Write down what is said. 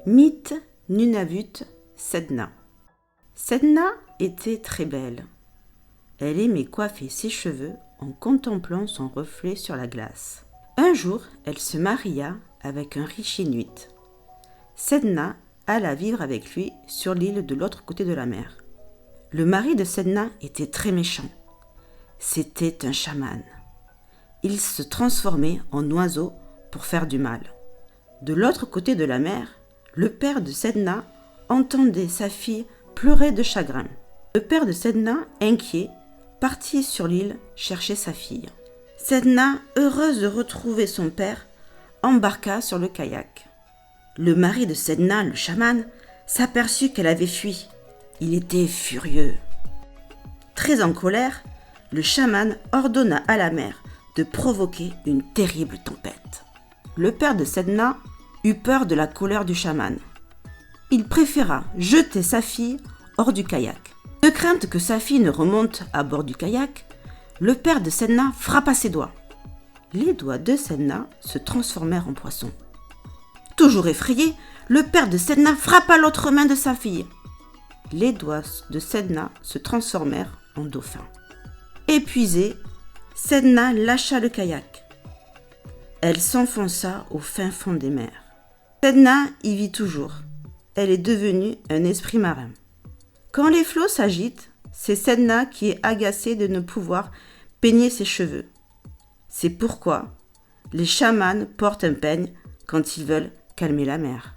Mythe Nunavut Sedna. Sedna était très belle. Elle aimait coiffer ses cheveux en contemplant son reflet sur la glace. Un jour, elle se maria avec un riche Inuit. Sedna alla vivre avec lui sur l'île de l'autre côté de la mer. Le mari de Sedna était très méchant. C'était un chaman. Il se transformait en oiseau pour faire du mal. De l'autre côté de la mer, le père de Sedna entendait sa fille pleurer de chagrin. Le père de Sedna, inquiet, partit sur l'île chercher sa fille. Sedna, heureuse de retrouver son père, embarqua sur le kayak. Le mari de Sedna, le chaman, s'aperçut qu'elle avait fui. Il était furieux. Très en colère, le chaman ordonna à la mer de provoquer une terrible tempête. Le père de Sedna eut peur de la colère du chaman. Il préféra jeter sa fille hors du kayak. De crainte que sa fille ne remonte à bord du kayak, le père de Sedna frappa ses doigts. Les doigts de Sedna se transformèrent en poissons. Toujours effrayé, le père de Sedna frappa l'autre main de sa fille. Les doigts de Sedna se transformèrent en dauphins. Épuisée, Sedna lâcha le kayak. Elle s'enfonça au fin fond des mers. Sedna y vit toujours. Elle est devenue un esprit marin. Quand les flots s'agitent, c'est Sedna qui est agacée de ne pouvoir peigner ses cheveux. C'est pourquoi les chamans portent un peigne quand ils veulent calmer la mer.